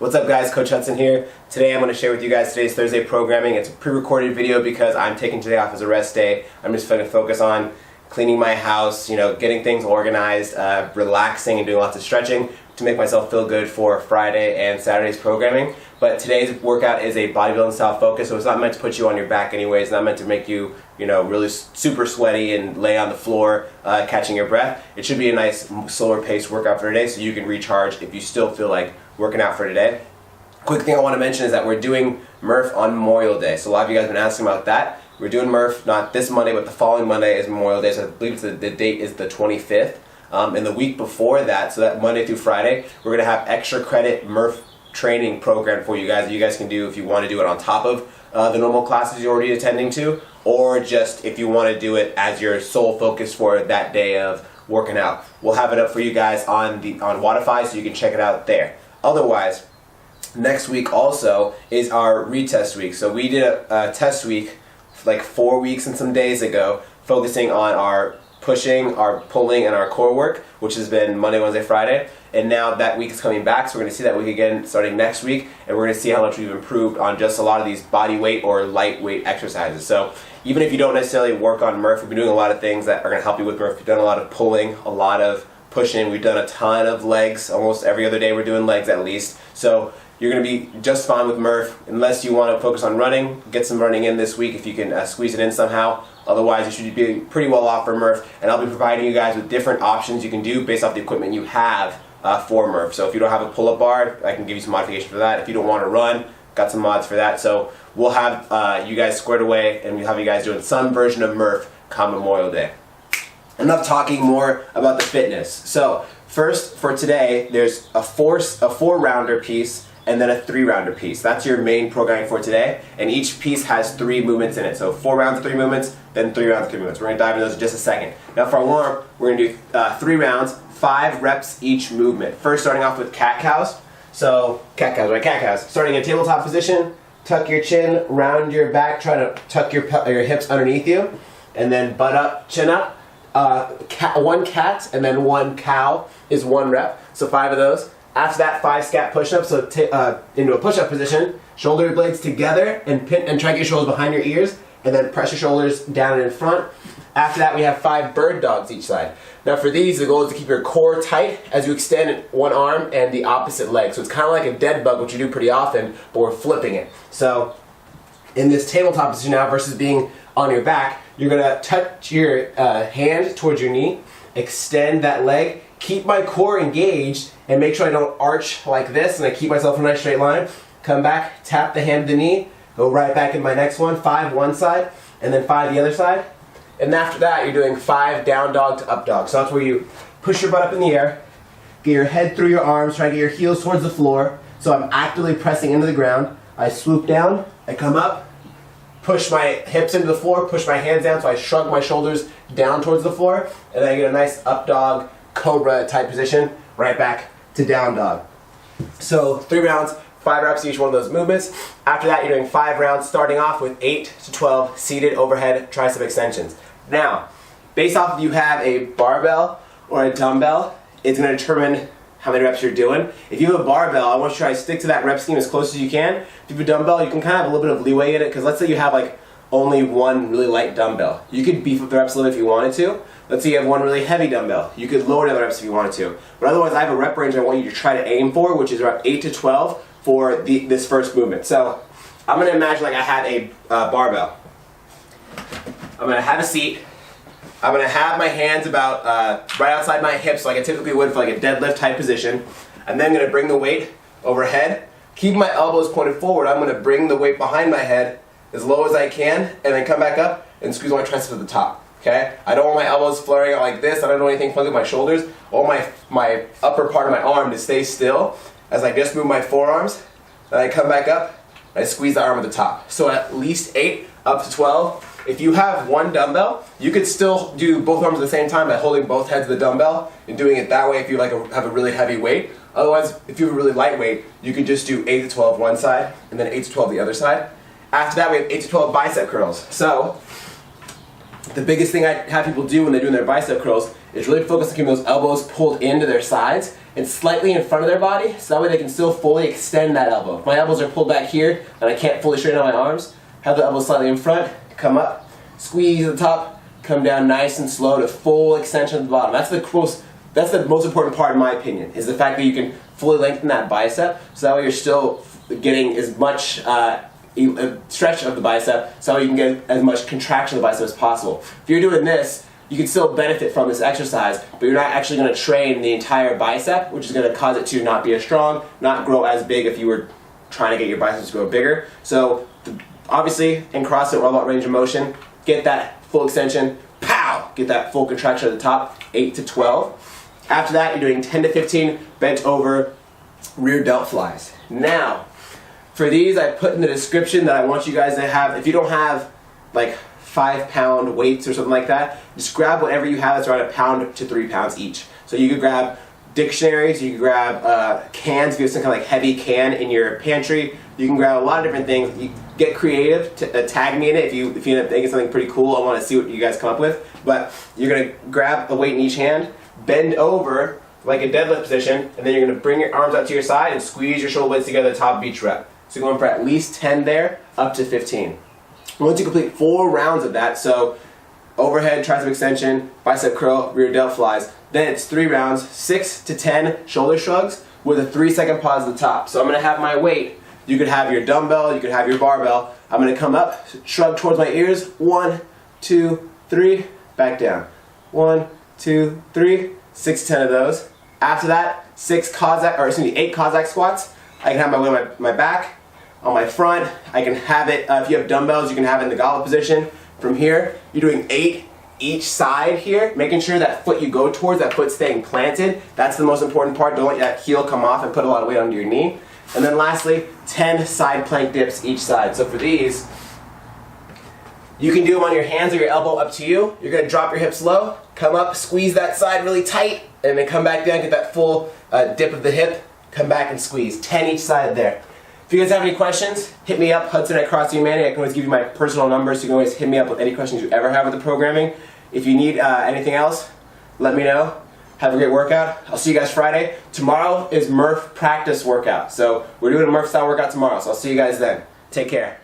What's up guys, Coach Hudson here. Today I'm going to share with you guys today's Thursday programming. It's a pre-recorded video because I'm taking today off as a rest day. I'm just going to focus on cleaning my house, getting things organized, relaxing and doing lots of stretching to make myself feel good for Friday and Saturday's programming. But today's workout is a bodybuilding style focus, so it's not meant to put you on your back anyways. It's not meant to make you, really super sweaty and lay on the floor catching your breath. It should be a nice slower paced workout for today so you can recharge if you still feel like working out for today. Quick thing I want to mention is that we're doing Murph on Memorial Day. So a lot of you guys have been asking about that. We're doing Murph not this Monday, but the following Monday is Memorial Day. So I believe the date is the 25th. And the week before that, so that Monday through Friday, we're going to have extra credit Murph training program for you guys that you guys can do if you want to do it on top of the normal classes you're already attending to, or just if you want to do it as your sole focus for that day of working out. We'll have it up for you guys on Wodify so you can check it out there. Otherwise, next week also is our retest week. So we did a test week like 4 weeks and some days ago, focusing on our pushing, our pulling, and our core work, which has been Monday, Wednesday, Friday. And now that week is coming back, so we're going to see that week again starting next week, and we're going to see how much we've improved on just a lot of these body weight or lightweight exercises. So even if you don't necessarily work on Murph, we've been doing a lot of things that are going to help you with Murph. We've done a lot of pulling, a lot of pushing. We've done a ton of legs. Almost every other day we're doing legs at least. So you're going to be just fine with Murph unless you want to focus on running. Get some running in this week if you can squeeze it in somehow. Otherwise, you should be pretty well off for Murph, and I'll be providing you guys with different options you can do based off the equipment you have for Murph. So if you don't have a pull-up bar, I can give you some modification for that. If you don't want to run, got some mods for that. So we'll have you guys squared away, and we'll have you guys doing some version of Murph come Memorial Day. Enough talking, more about the fitness. So first, for today, there's a four-rounder piece and then a 3-rounder piece. That's your main programming for today, and each piece has 3 movements in it. So 4 rounds of 3 movements, then 3 rounds of 3 movements. We're going to dive into those in just a second. Now for our warm-up, we're going to do 3 rounds, 5 reps each movement. First, starting off with cat-cows. So cat-cows, right? Cat-cows. Starting in tabletop position, tuck your chin, round your back, try to tuck your hips underneath you, and then butt up, chin up. 1 cat and then 1 cow is 1 rep, so 5 of those. After that, 5 Scap push-ups, so into a push-up position, shoulder blades together and try to get your shoulders behind your ears, and then press your shoulders down and in front. After that, we have 5 bird dogs each side. Now for these, the goal is to keep your core tight as you extend one arm and the opposite leg. So it's kind of like a dead bug, which you do pretty often, but we're flipping it. So in this tabletop position now versus being on your back, you're going to touch your hand towards your knee, extend that leg, keep my core engaged, and make sure I don't arch like this, and I keep myself in a nice straight line. Come back, tap the hand to the knee, go right back in my next one, 5 one side, and then 5 the other side. And after that, you're doing 5 down dog to up dog. So that's where you push your butt up in the air, get your head through your arms, try to get your heels towards the floor. So I'm actively pressing into the ground. I swoop down, I come up, push my hips into the floor, push my hands down, so I shrug my shoulders down towards the floor, and then I get a nice up dog, cobra type position, right back to down dog. So 3 rounds, 5 reps each one of those movements. After that, you're doing 5 rounds, starting off with 8 to 12 seated overhead tricep extensions. Now, based off if you have a barbell or a dumbbell, it's going to determine how many reps you're doing. If you have a barbell, I want you to try to stick to that rep scheme as close as you can. If you have a dumbbell, you can kind of have a little bit of leeway in it, because let's say you have like only 1 really light dumbbell. You could beef up the reps a little if you wanted to. Let's say you have 1 really heavy dumbbell. You could lower the reps if you wanted to. But otherwise, I have a rep range I want you to try to aim for, which is around 8 to 12 for this first movement. So I'm going to imagine like I had a barbell. I'm going to have a seat. I'm going to have my hands about right outside my hips like I typically would for like a deadlift type position. And then I'm going to bring the weight overhead. Keep my elbows pointed forward. I'm going to bring the weight behind my head as low as I can, and then come back up and squeeze my triceps at the top. Okay? I don't want my elbows flaring out like this. I don't want anything funky with my shoulders. I want my upper part of my arm to stay still as I just move my forearms. Then I come back up and I squeeze the arm at the top. So at least 8 up to 12. If you have 1 dumbbell, you could still do both arms at the same time by holding both heads of the dumbbell and doing it that way if you have a really heavy weight. Otherwise, if you have a really light weight, you could just do 8 to 12 one side and then 8 to 12 the other side. After that, we have 8 to 12 bicep curls. So the biggest thing I have people do when they're doing their bicep curls is really focus on keeping those elbows pulled into their sides and slightly in front of their body, so that way they can still fully extend that elbow. If my elbows are pulled back here and I can't fully straighten out my arms, have the elbows slightly in front, come up, squeeze at the top, come down nice and slow to full extension at the bottom. That's the most important part in my opinion, is the fact that you can fully lengthen that bicep, so that way you're still getting as much stretch of the bicep, so that way you can get as much contraction of the bicep as possible. If you're doing this, you can still benefit from this exercise, but you're not actually going to train the entire bicep, which is going to cause it to not be as strong, not grow as big if you were trying to get your biceps to grow bigger. So obviously in CrossFit we're all about range of motion. Get that full extension, pow! Get that full contraction at the top, 8 to 12. After that you're doing 10 to 15 bent over rear delt flies. Now, for these I put in the description that I want you guys to have, if you don't have like 5-pound weights or something like that, just grab whatever you have that's around 1 pound to 3 pounds each. So you could grab dictionaries, you can grab cans, if you have some kind of like heavy can in your pantry, you can grab a lot of different things. You get creative, tag me in it if you end up thinking something pretty cool. I want to see what you guys come up with. But you're going to grab a weight in each hand, bend over like a deadlift position, and then you're going to bring your arms out to your side and squeeze your shoulder blades together at the top of each rep. So you're going for at least 10 there, up to 15. Once you complete 4 rounds of that, so overhead tricep extension, bicep curl, rear delt flies, then it's 3 rounds, 6 to 10 shoulder shrugs with a 3-second pause at the top. So I'm going to have my weight. You could have your dumbbell, you could have your barbell. I'm going to come up, shrug towards my ears, 1, 2, 3, back down. 1, 2, 3, 6 to 10 of those. After that, 8 Cossack squats. I can have my weight on my back, on my front. I can have it, if you have dumbbells, you can have it in the goblet position. From here, you're doing 8 each side here, making sure that foot you go towards, that foot staying planted. That's the most important part. Don't let that heel come off and put a lot of weight under your knee. And then lastly, 10 side plank dips each side. So for these, you can do them on your hands or your elbow, up to you. You're going to drop your hips low, come up, squeeze that side really tight, and then come back down, get that full dip of the hip, come back and squeeze. 10 each side there. If you guys have any questions, hit me up, Hudson at CrossFit Humanity. I can always give you my personal number, so you can always hit me up with any questions you ever have with the programming. If you need anything else, let me know. Have a great workout. I'll see you guys Friday. Tomorrow is Murph practice workout. So we're doing a Murph style workout tomorrow, so I'll see you guys then. Take care.